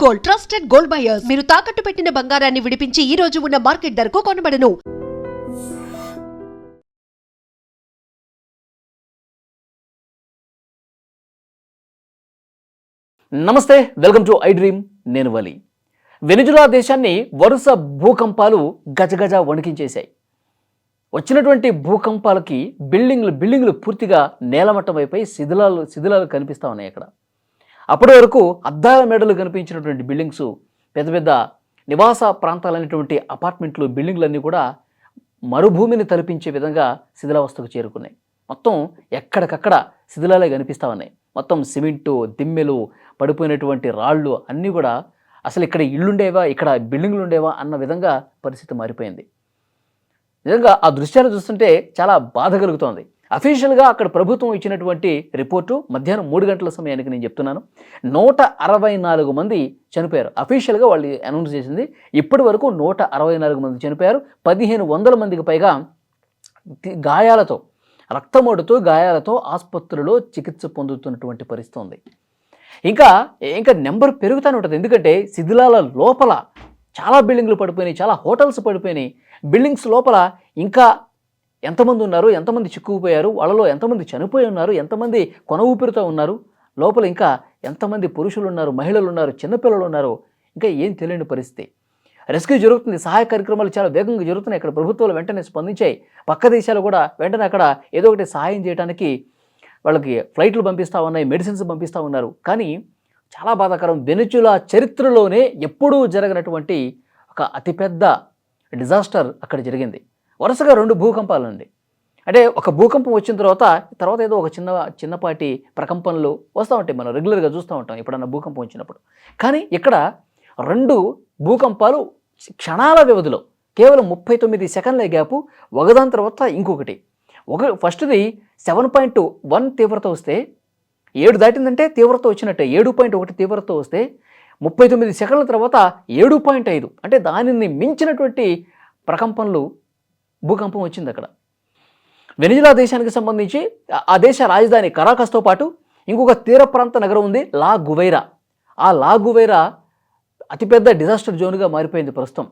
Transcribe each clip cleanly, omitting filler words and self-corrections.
Gold, trusted gold buyers. మీరు తాకట్టు పెట్టిన బంగారాన్ని విడిపించి ఈ రోజు ఉన్న మార్కెట్ ధరకు కొనబడను. నమస్తే, వెల్కమ్ టు ఐ డ్రీమ్. నేను వలి. వెనిజులా దేశాన్ని వరుస భూకంపాలు గజగజ వణికించేశాయి. వచ్చినటువంటి భూకంపాలకి బిల్డింగ్లు పూర్తిగా నేలమట్టం అయిపోయి శిథిలాలు కనిపిస్తూ ఉన్నాయి. అక్కడ అప్పటి వరకు అద్దాల మేడలు కనిపించినటువంటి బిల్డింగ్స్, పెద్ద పెద్ద నివాస ప్రాంతాలైనటువంటి అపార్ట్మెంట్లు, బిల్డింగ్లన్నీ కూడా మరుభూమిని తలపించే విధంగా శిథిలావస్థకు చేరుకున్నాయి. మొత్తం ఎక్కడికక్కడ శిథిలాలే కనిపిస్తూ ఉన్నాయి. మొత్తం సిమెంటు, దిమ్మెలు, పడిపోయినటువంటి రాళ్ళు అన్నీ కూడా అసలు ఇక్కడ ఇళ్ళుండేవా, ఇక్కడ బిల్డింగ్లు ఉండేవా అన్న విధంగా పరిస్థితి మారిపోయింది. నిజంగా ఆ దృశ్యాలు చూస్తుంటే చాలా బాధ కలుగుతోంది. అఫీషియల్గా అక్కడ ప్రభుత్వం ఇచ్చినటువంటి రిపోర్టు మధ్యాహ్నం 3 గంటల సమయానికి నేను చెప్తున్నాను, 164 మంది చనిపోయారు. అఫీషియల్గా వాళ్ళు అనౌన్స్ చేసింది. ఇప్పటి వరకు 164 మంది చనిపోయారు. 1500 మందికి పైగా గాయాలతో, రక్తమోడుతో గాయాలతో ఆసుపత్రిలో చికిత్స పొందుతున్నటువంటి పరిస్థితి ఉంది. ఇంకా నెంబర్ పెరుగుతూనే ఉంటుంది. ఎందుకంటే శిథిలాల లోపల చాలా బిల్డింగ్లు పడిపోయినాయి, చాలా హోటల్స్ పడిపోయినాయి. బిల్డింగ్స్ లోపల ఇంకా ఎంతమంది ఉన్నారు, ఎంతమంది చిక్కుకుపోయారు, వాళ్ళలో ఎంతమంది చనిపోయి ఉన్నారు, ఎంతమంది కొన ఊపిరితో ఉన్నారు, లోపల ఇంకా ఎంతమంది పురుషులు ఉన్నారు, మహిళలు ఉన్నారు, చిన్నపిల్లలు ఉన్నారు, ఇంకా ఏం తెలియని పరిస్థితి. రెస్క్యూ జరుగుతుంది, సహాయ కార్యక్రమాలు చాలా వేగంగా జరుగుతున్నాయి. ఇక్కడ ప్రభుత్వాలు వెంటనే స్పందించాయి. పక్క దేశాలు కూడా వెంటనే అక్కడ ఏదో ఒకటి సహాయం చేయడానికి వాళ్ళకి ఫ్లైట్లు పంపిస్తూ ఉన్నాయి, మెడిసిన్స్ పంపిస్తూ ఉన్నారు. కానీ చాలా బాధాకరం, వెనిజులా చరిత్రలోనే ఎప్పుడూ జరగనటువంటి ఒక అతిపెద్ద డిజాస్టర్ అక్కడ జరిగింది. వరుసగా 2 భూకంపాలు అండి. అంటే ఒక భూకంపం వచ్చిన తర్వాత ఏదో ఒక చిన్నపాటి ప్రకంపనలు వస్తూ ఉంటాయి, మనం రెగ్యులర్గా చూస్తూ ఉంటాం ఎప్పుడన్నా భూకంపం వచ్చినప్పుడు. కానీ ఇక్కడ 2 భూకంపాలు క్షణాల వ్యవధిలో, కేవలం 39 సెకండ్ల గ్యాపు, ఒకదాని తర్వాత ఇంకొకటి. ఫస్ట్ది 7.1 తీవ్రత వస్తే, 7 దాటిందంటే తీవ్రత వచ్చినట్టే. 7.1 తీవ్రత వస్తే 39 సెకండ్ల తర్వాత 7.5, అంటే దానిని మించినటువంటి ప్రకంపనలు, భూకంపం వచ్చింది అక్కడ. వెనిజులా దేశానికి సంబంధించి ఆ దేశ రాజధాని కరాకస్తో పాటు ఇంకొక తీర ప్రాంత నగరం ఉంది, లా గువైరా. ఆ లా గువైరా అతిపెద్ద డిజాస్టర్ జోన్గా మారిపోయింది ప్రస్తుతం.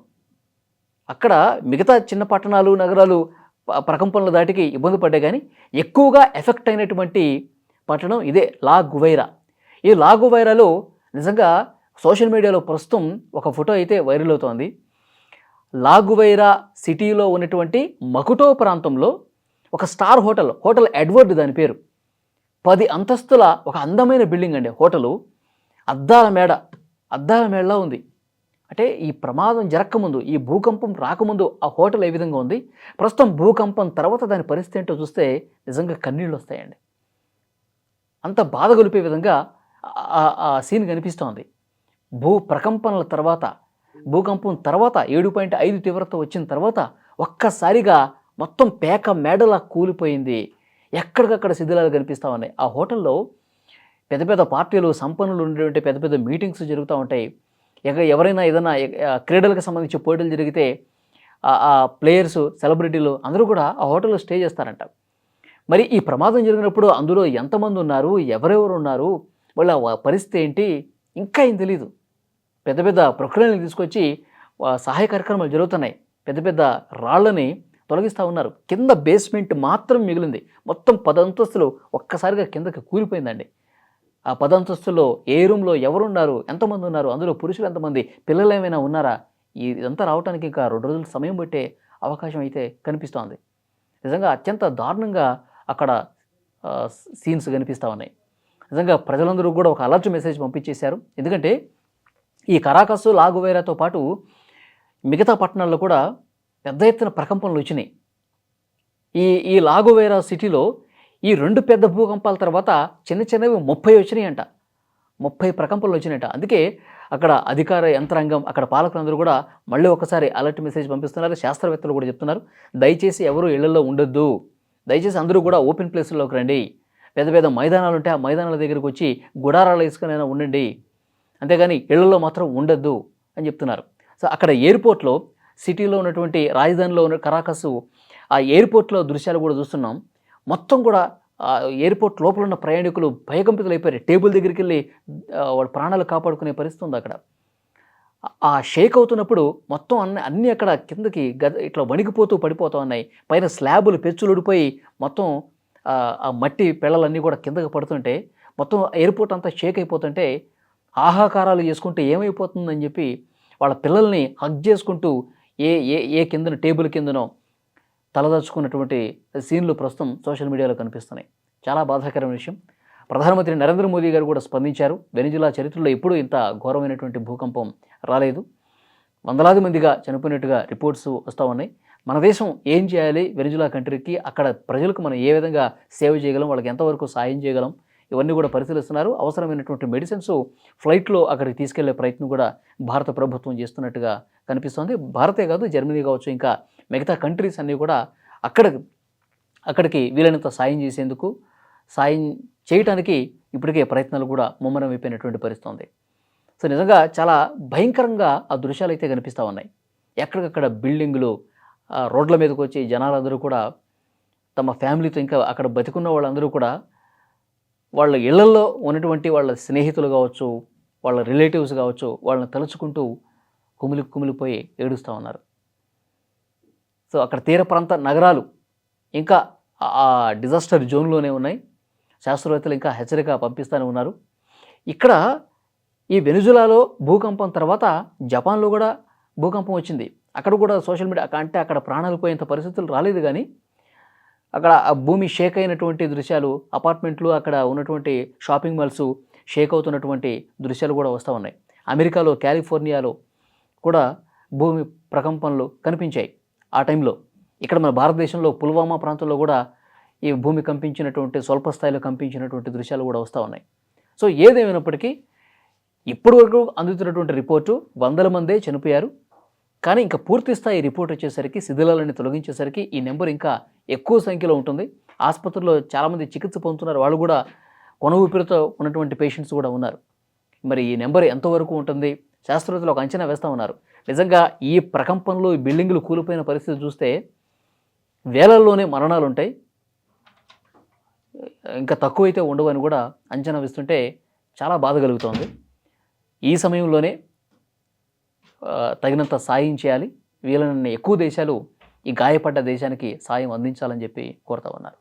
అక్కడ మిగతా చిన్న పట్టణాలు, నగరాలు ప్రకంపనల దాటికి ఇబ్బంది పడ్డాయి, కానీ ఎక్కువగా ఎఫెక్ట్ అయినటువంటి పట్టణం ఇదే, లా గువైరా. ఈ లా గువైరాలో నిజంగా సోషల్ మీడియాలో ప్రస్తుతం ఒక ఫోటో అయితే వైరల్ అవుతోంది. లా గువైరా సిటీలో ఉన్నటువంటి మకుటో ప్రాంతంలో ఒక స్టార్ హోటల్ ఎడ్వర్డ్ దాని పేరు. 10 అంతస్తుల ఒక అందమైన బిల్డింగ్ అండి. హోటలు అద్దాల మేడలా ఉంది. అంటే ఈ ప్రమాదం జరగకముందు, ఈ భూకంపం రాకముందు ఆ హోటల్ ఏ విధంగా ఉంది, ప్రస్తుతం భూకంపం తర్వాత దాని పరిస్థితి ఏంటో చూస్తే నిజంగా కన్నీళ్ళు వస్తాయండి. అంత బాధ గొలిపే విధంగా ఆ సీన్ కనిపిస్తోంది. ప్రకంపనల తర్వాత, భూకంపం తర్వాత 7.5 తీవ్రత వచ్చిన తర్వాత ఒక్కసారిగా మొత్తం పేక మేడలా కూలిపోయింది. ఎక్కడికక్కడ శిథిలాలు కనిపిస్తూ ఉన్నాయి. ఆ హోటల్లో పెద్ద పెద్ద పార్టీలు, సంపన్నులు ఉండేటువంటి పెద్ద పెద్ద మీటింగ్స్ జరుగుతూ ఉంటాయి. ఎవరైనా ఏదైనా క్రీడలకు సంబంధించి పోటీలు జరిగితే ఆ ప్లేయర్స్, సెలబ్రిటీలు అందరూ కూడా ఆ హోటల్లో స్టే చేస్తారంట. మరి ఈ ప్రమాదం జరిగినప్పుడు అందులో ఎంతమంది ఉన్నారు, ఎవరెవరు ఉన్నారు, వాళ్ళ పరిస్థితి ఏంటి, ఇంకా ఏం తెలీదు. పెద్ద పెద్ద ప్రక్రియలను తీసుకొచ్చి సహాయ కార్యక్రమాలు జరుగుతున్నాయి. పెద్ద పెద్ద రాళ్ళని తొలగిస్తూ ఉన్నారు. కింద బేస్మెంట్ మాత్రం మిగిలింది. మొత్తం 10 అంతస్తులు ఒక్కసారిగా కిందకి కూలిపోయిందండి. ఆ 10 అంతస్తుల్లో ఏ రూమ్లో ఎవరున్నారు, ఎంతమంది ఉన్నారు, అందులో పురుషులు ఎంతమంది, పిల్లలు ఏమైనా ఉన్నారా, ఇదంతా రావడానికి ఇంకా 2 రోజులు సమయం పట్టే అవకాశం అయితే కనిపిస్తోంది. నిజంగా అత్యంత దారుణంగా అక్కడ సీన్స్ కనిపిస్తూ ఉన్నాయి. నిజంగా ప్రజలందరూ కూడా ఒక అలర్ట్ మెసేజ్ పంపించేశారు. ఎందుకంటే ఈ కరాకస్, లా గువైరాతో పాటు మిగతా పట్టణాల్లో కూడా పెద్ద ఎత్తున ప్రకంపనలు వచ్చినాయి. ఈ లా గువైరా సిటీలో ఈ 2 పెద్ద భూకంపాల తర్వాత చిన్నవి 30 వచ్చినాయంట. 30 ప్రకంపనలు వచ్చినాయంట. అందుకే అక్కడ అధికార యంత్రాంగం, అక్కడ పాలకులందరూ కూడా మళ్ళీ ఒకసారి అలర్ట్ మెసేజ్ పంపిస్తున్నారు. శాస్త్రవేత్తలు కూడా చెప్తున్నారు, దయచేసి ఎవరు ఇళ్లలో ఉండొద్దు, దయచేసి అందరూ కూడా ఓపెన్ ప్లేసుల్లోకి రండి, పెద్ద పెద్ద మైదానాలు ఉంటే ఆ మైదానాల దగ్గరికి వచ్చి గుడారాలు వేసుకునైనా ఉండండి, అంతేగాని ఇళ్లలో మాత్రం ఉండొద్దు అని చెప్తున్నారు. సో అక్కడ ఎయిర్పోర్ట్లో, సిటీలో ఉన్నటువంటి రాజధానిలో ఉన్న కరాకస్, ఆ ఎయిర్పోర్ట్లో దృశ్యాలు కూడా చూస్తున్నాం. మొత్తం కూడా ఎయిర్పోర్ట్ లోపల ఉన్న ప్రయాణికులు భయకంపితులు అయిపోయారు. టేబుల్ దగ్గరికి వెళ్ళి వాడు ప్రాణాలు కాపాడుకునే పరిస్థితి ఉంది అక్కడ. ఆ షేక్ అవుతున్నప్పుడు మొత్తం అన్నీ అక్కడ కిందకి ఇట్లా వణికిపోతూ పడిపోతూ ఉన్నాయి. పైన స్లాబులు పెచ్చులు ఊడిపోయి మొత్తం ఆ మట్టి పెళ్ళలన్నీ కూడా కిందకి పడుతుంటే, మొత్తం ఎయిర్‌పోర్ట్ అంతా షేక్ అయిపోతుంటే, ఆహాకారాలు చేసుకుంటే ఏమైపోతుందని చెప్పి వాళ్ళ పిల్లల్ని హగ్ చేసుకుంటూ ఏ ఏ ఏ కిందన టేబుల్ కిందనో తలదాచుకున్నటువంటి సీన్‌లు ప్రస్తుతం సోషల్ మీడియాలో కనిపిస్తున్నాయి. చాలా బాధాకరమైన విషయం. ప్రధానమంత్రి నరేంద్ర మోదీ గారు కూడా స్పందించారు. వెనిజులా చరిత్రలో ఎప్పుడూ ఇంత ఘోరమైనటువంటి భూకంపం రాలేదు. వందలాది మందిగా చనిపోయినట్టుగా రిపోర్ట్స్ వస్తా ఉన్నాయి. మన దేశం ఏం చేయాలి వెనిజులా కంట్రీకి, అక్కడ ప్రజలకు మనం ఏ విధంగా సేవ చేయగలం, వాళ్ళకి ఎంతవరకు సాయం చేయగలం, ఇవన్నీ కూడా పరిశీలిస్తున్నారు. అవసరమైనటువంటి మెడిసిన్స్ ఫ్లైట్‌లో అక్కడికి తీసుకెళ్లే ప్రయత్నం కూడా భారత ప్రభుత్వం చేస్తున్నట్టుగా కనిపిస్తోంది. భారతే కాదు, జర్మనీ కావచ్చు, ఇంకా మిగతా కంట్రీస్ అన్నీ కూడా అక్కడికి వీలైనంత సాయం చేసేందుకు, సాయం చేయటానికి ఇప్పటికే ప్రయత్నాలు కూడా ముమ్మరం అయిపోయినటువంటి పరిస్థితి ఉంది. సో నిజంగా చాలా భయంకరంగా ఆ దృశ్యాలు అయితే కనిపిస్తూ ఉన్నాయి. ఎక్కడికక్కడ బిల్డింగులు, రోడ్ల మీదకి వచ్చి జనాలందరూ కూడా తమ ఫ్యామిలీతో, ఇంకా అక్కడ బతికున్న వాళ్ళందరూ కూడా వాళ్ళ ఇళ్లల్లో ఉన్నటువంటి వాళ్ళ స్నేహితులు కావచ్చు, వాళ్ళ రిలేటివ్స్ కావచ్చు, వాళ్ళని తలుచుకుంటూ కుమిలిపోయి ఏడుస్తూ ఉన్నారు. సో అక్కడ తీర ప్రాంత నగరాలు ఇంకా ఆ డిజాస్టర్ జోన్లోనే ఉన్నాయి. శాస్త్రవేత్తలు ఇంకా హెచ్చరిక పంపిస్తూనే ఉన్నారు. ఇక్కడ ఈ వెనిజులాలో భూకంపం తర్వాత జపాన్లో కూడా భూకంపం వచ్చింది. అక్కడ కూడా సోషల్ మీడియా అంటే అక్కడ ప్రాణాలు పోయేంత పరిస్థితులు రాలేదు, కానీ అక్కడ ఆ భూమి షేక్ అయినటువంటి దృశ్యాలు, అపార్ట్మెంట్లు, అక్కడ ఉన్నటువంటి షాపింగ్ మాల్స్ షేక్ అవుతున్నటువంటి దృశ్యాలు కూడా వస్తూ ఉన్నాయి. అమెరికాలో కాలిఫోర్నియాలో కూడా భూమి ప్రకంపనలు కనిపించాయి ఆ టైంలో. ఇక్కడ మన భారతదేశంలో పుల్వామా ప్రాంతంలో కూడా ఈ భూమి కంపించినటువంటి, స్వల్ప స్థాయిలో కంపించినటువంటి దృశ్యాలు కూడా వస్తూ ఉన్నాయి. సో ఏదేమైనప్పటికీ ఇప్పటి వరకు అందుతున్నటువంటి రిపోర్టు 100 మందే చనిపోయారు. కానీ ఇంకా పూర్తి స్థాయి రిపోర్ట్ వచ్చేసరికి, శిథిలాలని తొలగించేసరికి ఈ నెంబర్ ఇంకా ఎక్కువ సంఖ్యలో ఉంటుంది. ఆసుపత్రిలో చాలామంది చికిత్స పొందుతున్నారు. వాళ్ళు కూడా కొన ఊపిరితో ఉన్నటువంటి పేషెంట్స్ కూడా ఉన్నారు. మరి ఈ నెంబర్ ఎంతవరకు ఉంటుంది? శాస్త్రవేత్తలు ఒక అంచనా వేస్తూ ఉన్నారు. నిజంగా ఈ ప్రకంపనలో ఈ బిల్డింగులు కూలిపోయిన పరిస్థితి చూస్తే వేలల్లోనే మరణాలు ఉంటాయి, ఇంకా తక్కువైతే ఉండవని కూడా అంచనా వేస్తుంటే చాలా బాధ కలుగుతోంది. ఈ సమయంలోనే తగినంత సాయం చేయాలి. వీలైనన్ని ఎక్కువ దేశాలు ఈ గాయపడ్డ దేశానికి సాయం అందించాలని చెప్పి కోరుతా ఉన్నారు.